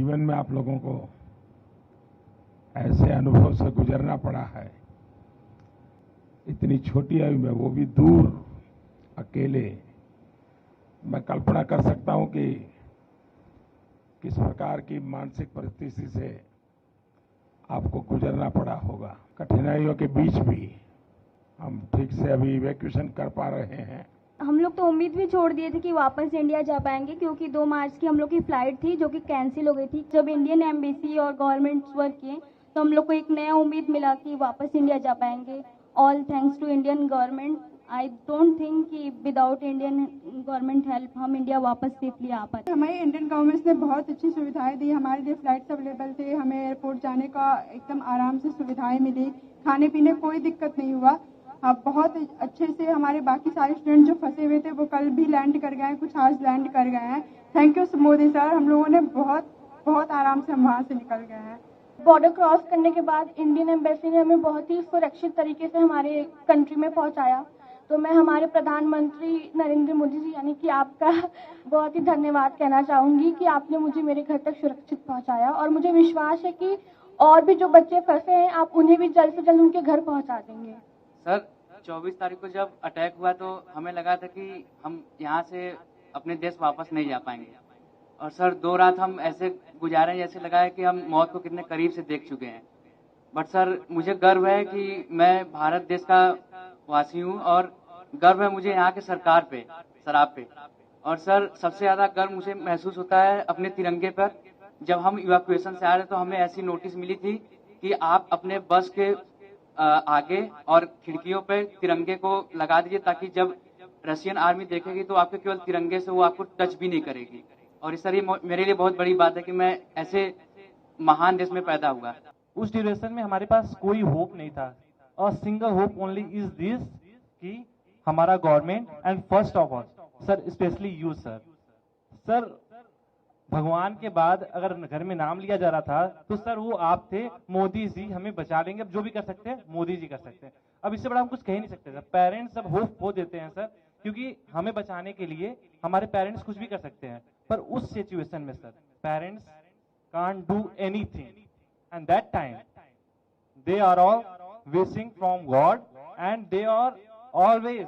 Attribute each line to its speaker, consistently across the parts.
Speaker 1: जीवन में आप लोगों को ऐसे अनुभव से गुजरना पड़ा है, इतनी छोटी आयु में, वो भी दूर, अकेले। मैं कल्पना कर सकता हूं कि किस प्रकार की मानसिक परिस्थिति से आपको गुजरना पड़ा होगा। कठिनाइयों के बीच भी हम ठीक से अभी इवैक्यूएशन कर पा रहे हैं।
Speaker 2: हम लोग तो उम्मीद भी छोड़ दिए थे कि वापस इंडिया जा पाएंगे, क्योंकि 2 मार्च की हम लोग की फ्लाइट थी जो कि कैंसिल हो गई थी। जब इंडियन एम्बेसी और गवर्नमेंट वर्क किए तो हम लोग को एक नया उम्मीद मिला कि वापस इंडिया जा पाएंगे। All thanks to Indian government. I don't think कि विदाउट इंडियन गवर्नमेंट हेल्प हम इंडिया वापस सेफली आ पाते।
Speaker 3: हमारी इंडियन गवर्नमेंट ने बहुत अच्छी सुविधाएं दी। हमारे लिए फ्लाइट्स अवेलेबल थे, हमें एयरपोर्ट जाने का एकदम आराम से सुविधाएं मिली, खाने पीने कोई दिक्कत नहीं हुआ। बहुत अच्छे से हमारे बाकी सारे स्टूडेंट जो फंसे हुए थे वो कल भी लैंड कर गए हैं, कुछ आज लैंड कर गए हैं। थैंक यू मोदी सर, हम लोगों ने बहुत आराम से हम वहाँ से निकल गए हैं।
Speaker 4: बॉर्डर क्रॉस करने के बाद इंडियन एम्बेसी ने हमें बहुत ही सुरक्षित तरीके से हमारे कंट्री में पहुंचाया। तो मैं हमारे प्रधानमंत्री नरेंद्र मोदी जी यानी कि आपका बहुत ही धन्यवाद कहना चाहूँगी कि आपने मुझे मेरे घर तक सुरक्षित पहुंचाया। और मुझे विश्वास है कि और भी जो बच्चे फंसे हैं आप उन्हें भी जल्द से जल्द उनके घर पहुंचा देंगे।
Speaker 5: सर 24 तारीख को जब अटैक हुआ तो हमें लगा था कि हम यहाँ से अपने देश वापस नहीं जा पाएंगे। और सर 2 रात हम ऐसे गुजारे जैसे लगा है कि हम मौत को कितने करीब से देख चुके हैं। बट सर मुझे गर्व है कि मैं भारत देश का वासी हूँ और गर्व है मुझे यहाँ के सरकार पे, शराब पे। और सर सबसे ज्यादा गर्व मुझे महसूस होता है अपने तिरंगे पर। जब हम इवैक्यूएशन से आ रहे तो हमें ऐसी नोटिस मिली थी कि आप अपने बस के आगे और खिड़कियों पे तिरंगे को लगा दीजिए ताकि जब रशियन आर्मी देखेगी तो आपके केवल तिरंगे से वो आपको टच भी नहीं करेगी। और इस तरह मेरे लिए बहुत बड़ी बात है कि मैं ऐसे महान देश में पैदा हुआ।
Speaker 6: उस ड्यूरेशन में हमारे पास कोई होप नहीं था और single hope only is this कि हमारा government and first of all sir specially you sir भगवान के बाद अगर घर में नाम लिया जा रहा था तो सर वो आप थे। मोदी जी हमें बचा लेंगे, अब जो भी कर सकते हैं मोदी जी कर सकते हैं। अब इससे बड़ा हम कुछ कह ही नहीं सकते सर। पेरेंट्स सब होप खो देते हैं सर, क्योंकि हमें बचाने के लिए हमारे पेरेंट्स कुछ भी कर सकते हैं, पर उस सिचुएशन में sir parents can't do anything and that time they are all wishing from God and they are always,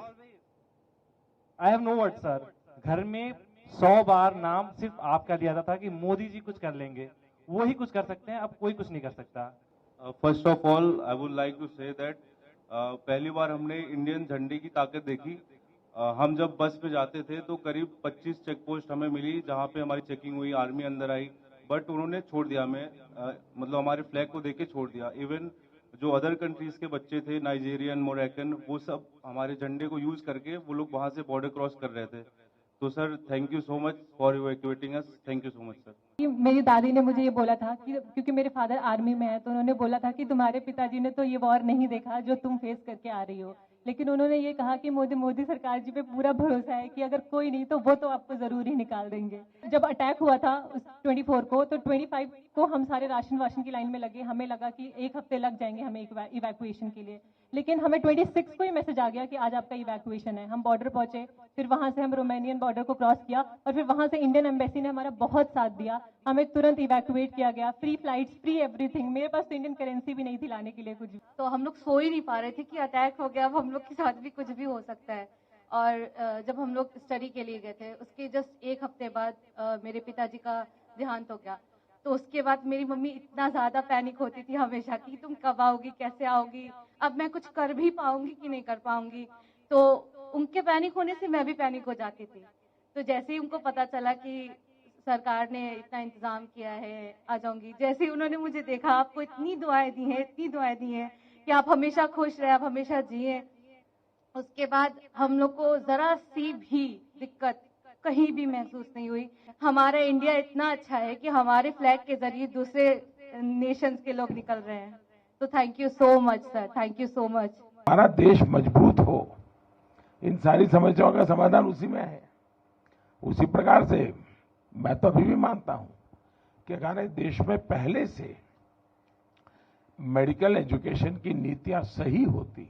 Speaker 6: I have no word sir. घर में 100 बार नाम सिर्फ आपका लिया जाता था कि मोदी जी कुछ कर लेंगे, वो ही कुछ कर सकते हैं, अब कोई कुछ नहीं कर सकता।
Speaker 7: First of all I would like to say that पहली बार हमने इंडियन झंडे की ताकत देखी। हम जब बस पे जाते थे तो करीब 25 चेक पोस्ट हमें मिली जहाँ पे हमारी चेकिंग हुई, आर्मी अंदर आई, बट उन्होंने छोड़ दिया हमें, मतलब हमारे फ्लैग को देख के छोड़ दिया। इवन जो अदर कंट्रीज के बच्चे थे, नाइजीरियन, मोरक्कन, वो सब हमारे झंडे को यूज करके वो लोग वहां से बॉर्डर क्रॉस कर रहे थे। तो sir thank you so much for evacuating us, thank you so much sir.
Speaker 8: मेरी दादी ने मुझे ये बोला था कि क्योंकि मेरे फादर आर्मी में है तो उन्होंने बोला था कि तुम्हारे पिताजी ने तो ये वॉर नहीं देखा जो तुम फेस करके आ रही हो, लेकिन उन्होंने ये कहा कि मोदी सरकार जी पे पूरा भरोसा है कि अगर कोई नहीं तो वो तो आपको जरूर ही निकाल देंगे। जब अटैक हुआ था 24 को तो 25 को हम सारे राशन की लाइन में लगे। हमें लगा कि 1 हफ्ते लग जाएंगे हमें इवैक्यूएशन के लिए, लेकिन हमें 26 को ही मैसेज आ गया कि आज आपका इवैक्यूएशन है। हम बॉर्डर पहुंचे, फिर वहां से हम रोमानियन बॉर्डर को क्रॉस किया और फिर वहां से इंडियन एम्बेसी ने हमारा बहुत साथ दिया। हमें तुरंत इवैक्यूएट किया गया, फ्री फ्लाइट्स, फ्री एवरीथिंग। मेरे पास तो इंडियन करेंसी भी नहीं थी लाने के लिए कुछ भी।
Speaker 2: तो हम लोग सो ही नहीं पा रहे थे कि अटैक हो गया, अब हम लोग के साथ भी कुछ भी हो सकता है। और जब हम लोग स्टडी के लिए गए थे उसके जस्ट 1 हफ्ते बाद मेरे पिताजी का देहांत हो गया। तो उसके बाद मेरी मम्मी इतना ज्यादा पैनिक होती थी हमेशा कि तुम कब आओगी, कैसे आओगी, अब मैं कुछ कर भी पाऊंगी कि नहीं कर पाऊंगी। तो उनके पैनिक होने से मैं भी पैनिक हो जाती थी। तो जैसे ही उनको पता चला कि सरकार ने इतना इंतजाम किया है, आ जाऊंगी, जैसे ही उन्होंने मुझे देखा, आपको इतनी दुआएं दी हैं कि आप हमेशा खुश रहे, आप हमेशा जिए। उसके बाद हम लोग को जरा सी भी दिक्कत कहीं भी महसूस नहीं हुई। हमारा इंडिया इतना अच्छा है कि हमारे फ्लैग के जरिए दूसरे नेशंस के लोग निकल रहे हैं। तो thank you so much sir, thank you so much.
Speaker 1: हमारा देश मजबूत हो, इन सारी समस्याओं का समाधान उसी में है। उसी प्रकार से मैं तो अभी भी मानता हूं कि अगर देश में पहले से मेडिकल एजुकेशन की नीतियां सही होती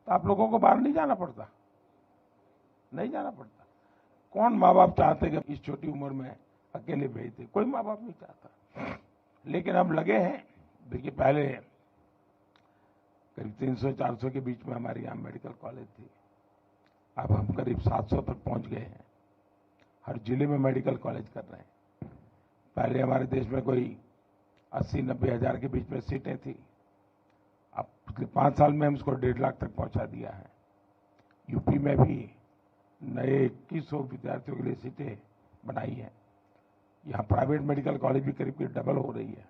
Speaker 1: तो आप लोगों को बाहर नहीं जाना पड़ता। कौन माँ बाप चाहते कि इस छोटी उम्र में अकेले भेजते, कोई माँ बाप नहीं चाहता। लेकिन हम लगे हैं। देखिए, पहले करीब 300-400 के बीच में हमारे यहाँ मेडिकल कॉलेज थी, अब हम करीब 700 तक पहुंच गए हैं। हर जिले में मेडिकल कॉलेज कर रहे हैं। पहले हमारे देश में कोई 80-90 हजार के बीच में सीटें थी, अब पिछले 5 साल में हम इसको 1.5 लाख तक पहुंचा दिया है। यूपी में भी नए 2100 विद्यार्थियों के लिए सीटें बनाई हैं। यहाँ प्राइवेट मेडिकल कॉलेज भी करीब करीब डबल हो रही है।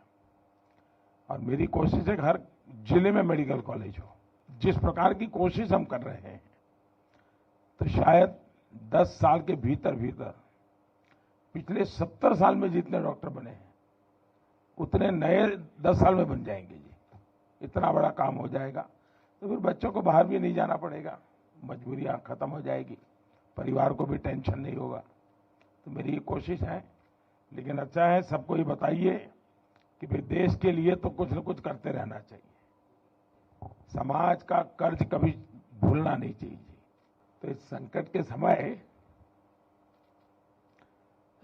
Speaker 1: और मेरी कोशिश है कि हर जिले में मेडिकल कॉलेज हो। जिस प्रकार की कोशिश हम कर रहे हैं, तो शायद 10 साल के भीतर भीतर पिछले 70 साल में जितने डॉक्टर बने हैं, उतने नए 10 साल में बन जाएंगे जी। इतना बड़ा काम हो जाएगा। तो फिर बच्चों को बाहर भी नहीं जाना पड़ेगा, मजबूरियां खत्म हो जाएगी, परिवार को भी टेंशन नहीं होगा। तो मेरी ये कोशिश है। लेकिन अच्छा है, सबको ये बताइए कि भाई देश के लिए तो कुछ न कुछ करते रहना चाहिए। समाज का कर्ज कभी भूलना नहीं चाहिए। तो इस संकट के समय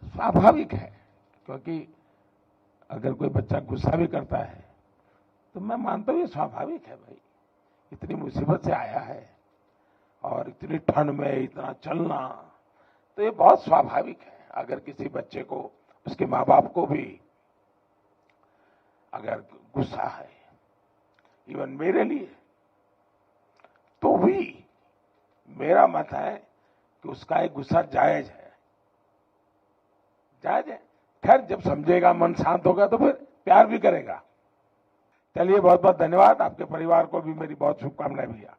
Speaker 1: स्वाभाविक है, क्योंकि अगर कोई बच्चा गुस्सा भी करता है तो मैं मानता हूं ये स्वाभाविक है। भाई, इतनी मुसीबत से आया है और इतनी ठंड में इतना चलना, तो ये बहुत स्वाभाविक है। अगर किसी बच्चे को, उसके माँ बाप को भी अगर गुस्सा है, इवन मेरे लिए, तो भी मेरा मत है कि उसका एक गुस्सा जायज है, जायज है। खैर, जब समझेगा, मन शांत होगा, तो फिर प्यार भी करेगा। चलिए, बहुत बहुत धन्यवाद। आपके परिवार को भी मेरी बहुत शुभकामनाएं भैया।